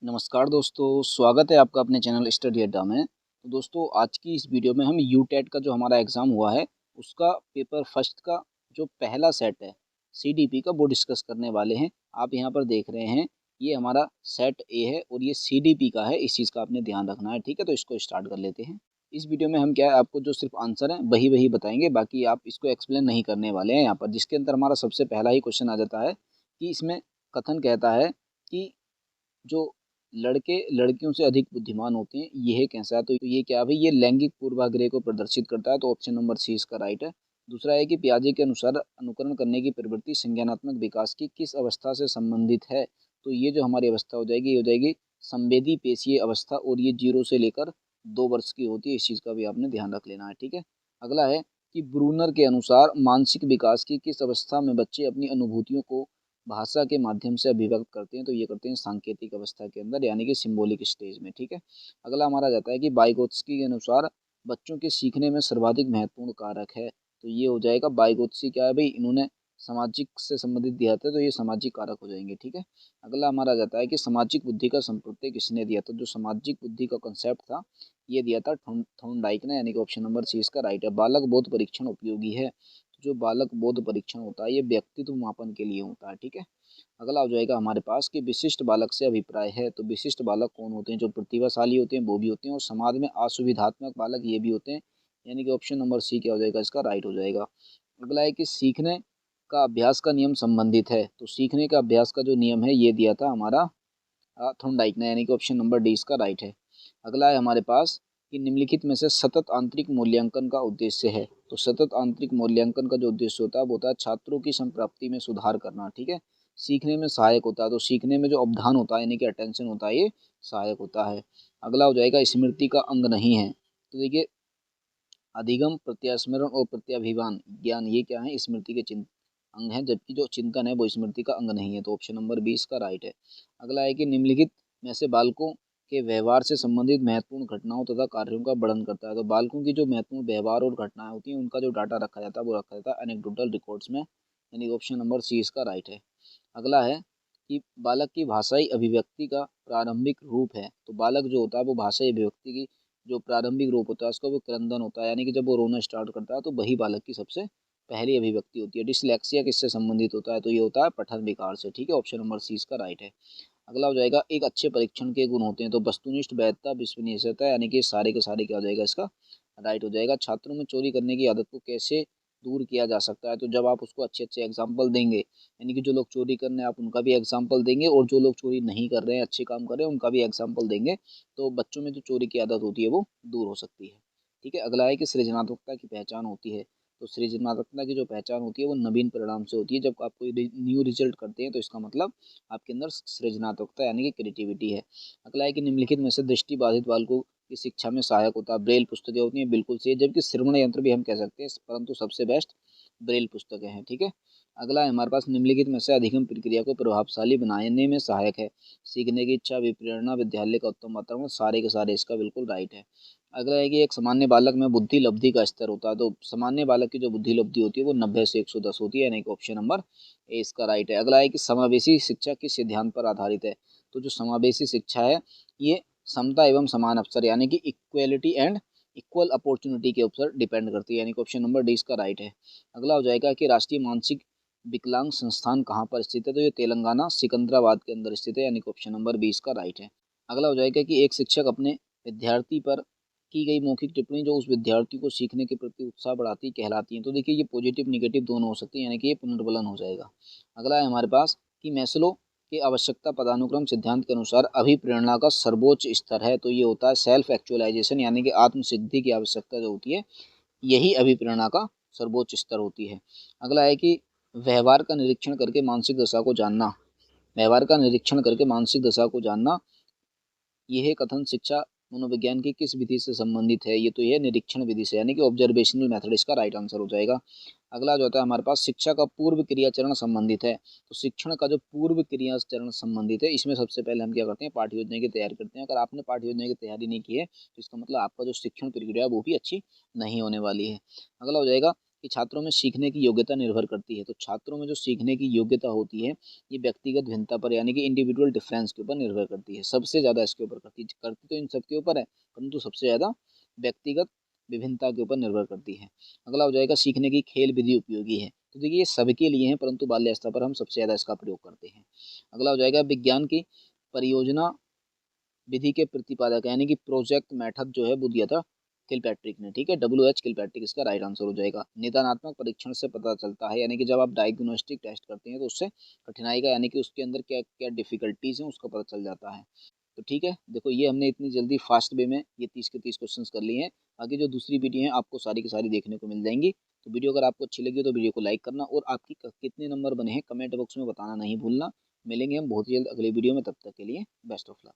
नमस्कार दोस्तों, स्वागत है आपका अपने चैनल स्टडी अड्डा में। तो दोस्तों, आज की इस वीडियो में हम यूटेट का जो हमारा एग्ज़ाम हुआ है, उसका पेपर फर्स्ट का जो पहला सेट है सीडीपी का, वो डिस्कस करने वाले हैं। आप यहाँ पर देख रहे हैं, ये हमारा सेट ए है और ये सीडीपी का है, इस चीज़ का आपने ध्यान रखना है, ठीक है? तो इसको स्टार्ट कर लेते हैं। इस वीडियो में हम क्या है, आपको जो सिर्फ आंसर हैं वही बताएंगे, बाकी आप इसको एक्सप्लेन नहीं करने वाले हैं यहाँ पर। जिसके अंदर हमारा सबसे पहला ही क्वेश्चन आ जाता है कि इसमें कथन कहता है कि जो लड़के लड़कियों से अधिक बुद्धिमान होते हैं, यह कैसा है? तो ये क्या है भाई? ये लैंगिक पूर्वाग्रह को प्रदर्शित करता है, तो ऑप्शन नंबर सी इसका राइट है। दूसरा है कि पियाजे के अनुसार अनुकरण करने की प्रवृत्ति संज्ञानात्मक विकास की किस अवस्था से संबंधित है? तो ये जो हमारी अवस्था हो जाएगी, ये हो जाएगी संवेदी पेशीय अवस्था, और ये 0 से लेकर 2 वर्ष की होती है। इस चीज़ का भी आपने ध्यान रख लेना है, ठीक है। अगला है कि ब्रूनर के अनुसार मानसिक विकास की किस अवस्था में बच्चे अपनी अनुभूतियों को भाषा के माध्यम से अभिव्यक्त करते हैं? तो ये करते हैं सांकेतिक अवस्था के अंदर, यानी कि सिंबॉलिक स्टेज में, ठीक है। अगला हमारा जाता है कि वाइगोत्स्की के अनुसार बच्चों के सीखने में सर्वाधिक महत्वपूर्ण कारक है। तो ये हो जाएगा वाइगोत्स्की, क्या है भाई? इन्होंने सामाजिक से संबंधित दिया था, तो ये सामाजिक कारक हो जाएंगे, ठीक है। अगला हमारा जाता है कि सामाजिक बुद्धि का संप्रत्यय किसने दिया था? जो सामाजिक बुद्धि का कंसेप्ट था, ये दिया था थॉर्नडाइक ने, यानी कि ऑप्शन नंबर सी इसका राइट है। बालक बोध परीक्षण उपयोगी है। जो बालक बोध परीक्षण होता है, ये व्यक्तित्व मापन के लिए होता है, ठीक है। अगला हो जाएगा हमारे पास कि विशिष्ट बालक से अभिप्राय है। तो विशिष्ट बालक कौन होते हैं? जो प्रतिभाशाली होते हैं वो भी होते हैं, और समाज में असुविधात्मक बालक ये भी होते हैं, यानी कि ऑप्शन नंबर सी क्या हो जाएगा? इसका राइट हो जाएगा। अगला है कि सीखने का अभ्यास का नियम संबंधित है। तो सीखने का अभ्यास का जो नियम है, ये दिया था हमारा थॉर्नडाइक ने, यानी कि ऑप्शन नंबर डी इसका राइट है। अगला है हमारे पास कि निम्नलिखित में से सतत आंतरिक मूल्यांकन का उद्देश्य है। तो सतत आंतरिक मूल्यांकन का जो उद्देश्य होता है, वो होता है छात्रों की संप्राप्ति में सुधार करना, ठीक है। सीखने में सहायक होता है, तो सीखने में जो अवधान होता है, यानी कि अटेंशन होता है, ये सहायक होता है। अगला हो जाएगा स्मृति का अंग नहीं है। तो देखिए, अधिगम, प्रत्यास्मरण और प्रत्याभिमान ज्ञान, ये क्या है? स्मृति के अंग है, जबकि जो चिंतन है वो स्मृति का अंग नहीं है। तो ऑप्शन नंबर 20 का राइट है। अगला है कि निम्नलिखित में से बालकों के व्यवहार से संबंधित महत्वपूर्ण घटनाओं तथा कार्यों का वर्णन करता है। तो बालकों की जो महत्वपूर्ण व्यवहार और घटनाएं होती हैं, उनका जो डाटा रखा जाता है, वो रखा जाता है एनेक्डोटल रिकॉर्ड्स में, यानी ऑप्शन नंबर सी इसका राइट है। अगला है कि बालक की भाषाई अभिव्यक्ति का प्रारंभिक रूप है। तो बालक जो होता है, वो भाषाई अभिव्यक्ति की जो प्रारंभिक रूप होता है, उसका वो क्रंदन होता है, यानी कि जब वो रोना स्टार्ट करता है, तो वही बालक की सबसे पहली अभिव्यक्ति होती है। डिसलेक्सिया किससे संबंधित होता है? तो ये होता है पठन विकार से, ठीक है। ऑप्शन नंबर सी इसका राइट है। अगला हो जाएगा एक अच्छे परीक्षण के गुण होते हैं। तो वस्तुनिष्ठ, वैधता, विश्वसनीयता, यानी कि सारे के सारे क्या हो जाएगा? इसका राइट हो जाएगा। छात्रों में चोरी करने की आदत को कैसे दूर किया जा सकता है? तो जब आप उसको अच्छे अच्छे एग्जाम्पल देंगे, यानी कि जो लोग चोरी कर रहे हैं, आप उनका भी एग्जाम्पल देंगे, और जो लोग चोरी नहीं कर रहे हैं, अच्छे काम कर रहे हैं, उनका भी एग्जाम्पल देंगे, तो बच्चों में जो चोरी की आदत होती है, वो दूर हो सकती है, ठीक है। अगला है कि सृजनात्मकता की पहचान होती है। तो सृजनात्मकता की जो पहचान होती है, वो नवीन परिणाम से होती है। जब आप कोई न्यू रिजल्ट करते हैं, तो इसका मतलब आपके अंदर सृजनात्मकता, यानी कि क्रिएटिविटी है। अगला है कि निम्नलिखित में से दृष्टि बाधित बालकों की शिक्षा में सहायक होता है। ब्रेल पुस्तकें होती हैं, बिल्कुल सही, जबकि श्रवण यंत्र भी हम कह सकते हैं, परंतु सबसे बेस्ट ब्रेल पुस्तकें हैं, ठीक है। अगला है हमारे पास निम्नलिखित में से अधिगम प्रक्रिया को प्रभावशाली बनाने में सहायक है। सीखने की इच्छा, विप्रेरणा, विद्यालय का उत्तम वातावरण, सारे के सारे इसका बिल्कुल राइट है। अगला है कि एक सामान्य बालक में बुद्धि लब्धि का स्तर होता है। तो सामान्य बालक की जो बुद्धि लब्धि होती है, वो 90 से 110 होती है, यानी कि ऑप्शन नंबर ए इसका राइट है। अगला है कि समावेशी शिक्षा किस सिद्धांत पर आधारित है? तो जो समावेशी शिक्षा है, ये समता एवं समान अवसर, यानी कि इक्वेलिटी एंड इक्वल अपॉर्चुनिटी के ऊपर डिपेंड करती है, यानी कि ऑप्शन नंबर डी इसका राइट है। अगला हो जाएगा कि राष्ट्रीय मानसिक विकलांग संस्थान कहाँ पर स्थित है? तो ये तेलंगाना सिकंदराबाद के अंदर स्थित है, यानी कि ऑप्शन नंबर 20 का राइट है। अगला हो जाएगा कि एक शिक्षक अपने विद्यार्थी पर की गई मौखिक टिप्पणी जो उस विद्यार्थी को सीखने के प्रति उत्साह बढ़ाती कहलाती है। तो देखिए, ये पॉजिटिव निगेटिव दोनों हो सकती है, यानी कि ये पुनर्बलन हो जाएगा। अगला है हमारे पास कि मैस्लो के आवश्यकता पदानुक्रम सिद्धांत के अनुसार अभिप्रेरणा का सर्वोच्च स्तर है। तो ये होता है सेल्फ एक्चुअलाइजेशन, यानी कि आत्मसिद्धि की आवश्यकता जो होती है, यही अभिप्रेरणा का सर्वोच्च स्तर होती है। अगला है कि व्यवहार का निरीक्षण करके मानसिक दशा को जानना। व्यवहार का निरीक्षण करके मानसिक दशा को जानना, यह कथन शिक्षा मनोविज्ञान की किस विधि से संबंधित है? ये तो यह निरीक्षण विधि से, यानी कि ऑब्जर्वेशनल मेथड इसका राइट आंसर हो जाएगा। अगला जो होता है हमारे पास शिक्षा का पूर्व क्रिया चरण संबंधित है। तो शिक्षण का जो पूर्व क्रिया चरण संबंधित है, इसमें सबसे पहले हम क्या करते हैं? पाठ्य योजना की तैयारी करते हैं। अगर आपने पाठ्य योजना की तैयारी नहीं की है, तो इसका मतलब आपका जो शिक्षण प्रक्रिया है, वो भी अच्छी नहीं होने वाली है। अगला हो जाएगा कि छात्रों में सीखने की योग्यता निर्भर करती है। तो छात्रों में जो सीखने की योग्यता होती है ये व्यक्तिगत भिन्नता पर यानी कि इंडिविजुअल डिफरेंस के ऊपर निर्भर करती है। सबसे ज़्यादा इसके ऊपर करती तो इन सबके ऊपर है, परंतु सबसे ज़्यादा व्यक्तिगत विभिन्नता के ऊपर निर्भर करती है। अगला हो जाएगा सीखने की खेल विधि उपयोगी है। तो देखिए ये सबके लिए है, परंतु बाल्य स्तर पर हम सबसे ज़्यादा इसका प्रयोग करते हैं। अगला हो जाएगा विज्ञान की परियोजना विधि के प्रतिपादक यानी कि प्रोजेक्ट मेथड जो है वो दिया था किलपैट्रिक ने, ठीक है, WH किलपैट्रिक इसका राइट आंसर हो जाएगा। निदानात्मक परीक्षण से पता चलता है यानी कि जब आप डायग्नोस्टिक टेस्ट करते हैं तो उससे कठिनाई का यानी कि उसके अंदर क्या क्या डिफिकल्टीज हैं उसका पता चल जाता है। तो ठीक है, देखो ये हमने इतनी जल्दी फास्ट वे में ये 30 के 30 क्वेश्चंस कर लिए हैं। आगे जो दूसरी वीडियो है आपको सारी की सारी देखने को मिल जाएंगी। तो वीडियो अगर आपको अच्छी लगी हो तो वीडियो को लाइक करना और आपकी कितने नंबर बने हैं कमेंट बॉक्स में बताना नहीं भूलना। मिलेंगे हम बहुत ही जल्द अगले वीडियो में, तब तक के लिए बेस्ट ऑफ लक।